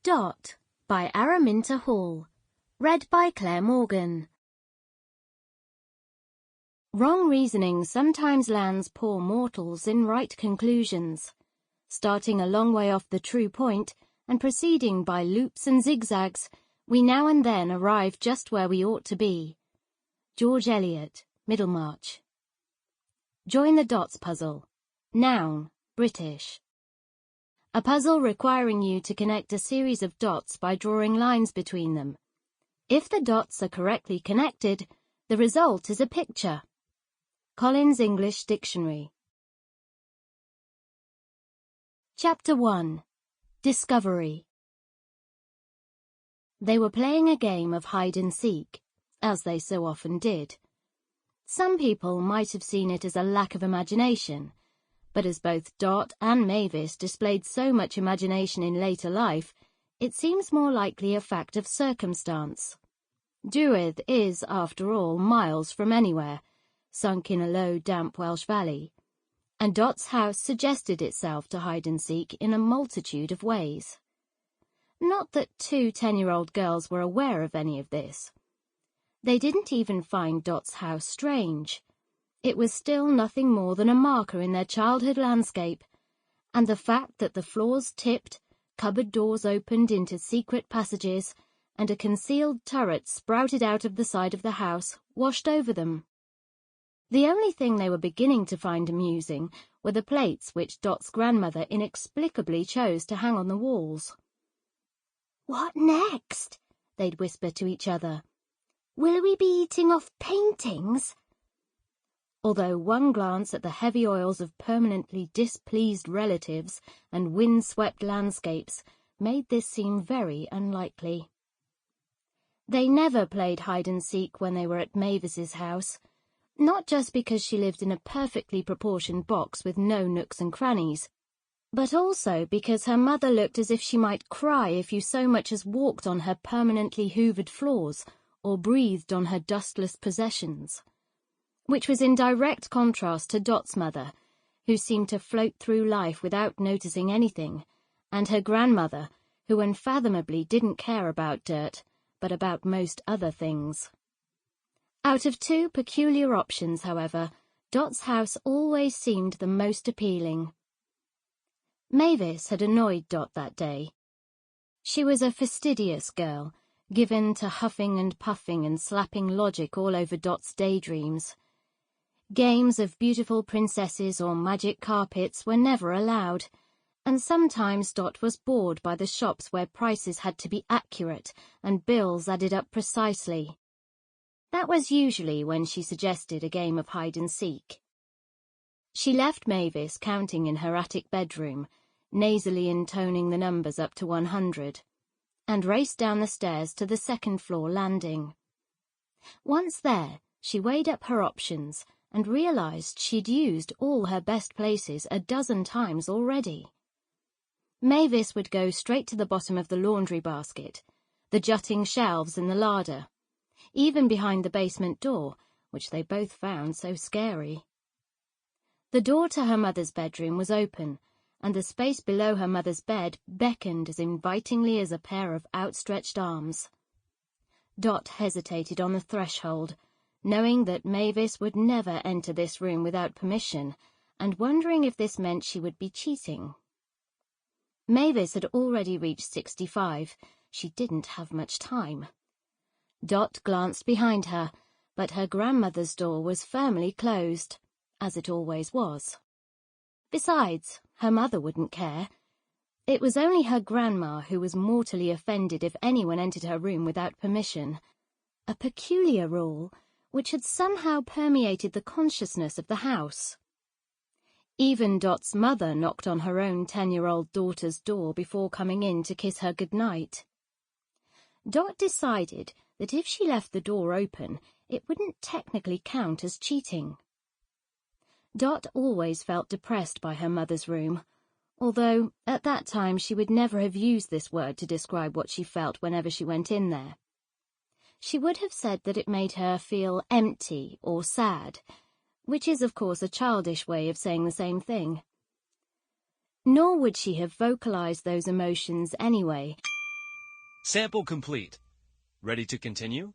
Dot by Araminta Hall. Read by Claire Morgan. Wrong reasoning sometimes lands poor mortals in right conclusions, starting a long way off the true point and proceeding by loops and zigzags. We now and then arrive just where we ought to be. George Eliot, Middlemarch. Join the dots puzzle. Noun, British. A puzzle requiring you to connect a series of dots by drawing lines between them. If the dots are correctly connected, the result is a picture. Collins English Dictionary. Chapter 1. Discovery. They were playing a game of hide-and-seek, as they so often did. Some people might have seen it as a lack of imagination, but as both Dot and Mavis displayed so much imagination in later life, it seems more likely a fact of circumstance. Druith is, after all, miles from anywhere, sunk in a low, damp Welsh valley, and Dot's house suggested itself to hide-and-seek in a multitude of ways. Not that two 10-year-old girls were aware of any of this. They didn't even find Dot's house strange. It was still nothing more than a marker in their childhood landscape, and the fact that the floors tipped, cupboard doors opened into secret passages, and a concealed turret sprouted out of the side of the house washed over them. The only thing they were beginning to find amusing were the plates which Dot's grandmother inexplicably chose to hang on the walls. "What next?" they'd whisper to each other. "Will we be eating off paintings?" Although one glance at the heavy oils of permanently displeased relatives and wind-swept landscapes made this seem very unlikely. They never played hide-and-seek when they were at Mavis's house, not just because she lived in a perfectly proportioned box with no nooks and crannies, but also because her mother looked as if she might cry if you so much as walked on her permanently hoovered floors or breathed on her dustless possessions, which was in direct contrast to Dot's mother, who seemed to float through life without noticing anything, and her grandmother, who unfathomably didn't care about dirt, but about most other things. Out of two peculiar options, however, Dot's house always seemed the most appealing. Mavis had annoyed Dot that day. She was a fastidious girl, given to huffing and puffing and slapping logic all over Dot's daydreams. Games of beautiful princesses or magic carpets were never allowed, and sometimes Dot was bored by the shops where prices had to be accurate and bills added up precisely. That was usually when she suggested a game of hide-and-seek. She left Mavis counting in her attic bedroom, nasally intoning the numbers up to 100, and raced down the stairs to the second-floor landing. Once there, she weighed up her options and realized she'd used all her best places a dozen times already. Mavis would go straight to the bottom of the laundry basket, the jutting shelves in the larder, even behind the basement door, which they both found so scary. The door to her mother's bedroom was open, and the space below her mother's bed beckoned as invitingly as a pair of outstretched arms. Dot hesitated on the threshold, knowing that Mavis would never enter this room without permission, and wondering if this meant she would be cheating. Mavis had already reached 65. She didn't have much time. Dot glanced behind her, but her grandmother's door was firmly closed, as it always was. Besides, her mother wouldn't care. It was only her grandma who was mortally offended if anyone entered her room without permission, a peculiar rule which had somehow permeated the consciousness of the house. Even Dot's mother knocked on her own 10-year-old daughter's door before coming in to kiss her goodnight. Dot decided that if she left the door open, it wouldn't technically count as cheating. Dot always felt depressed by her mother's room, although at that time she would never have used this word to describe what she felt whenever she went in there. She would have said that it made her feel empty or sad, which is of course a childish way of saying the same thing. Nor would she have vocalized those emotions anyway, Sample complete. Ready to continue?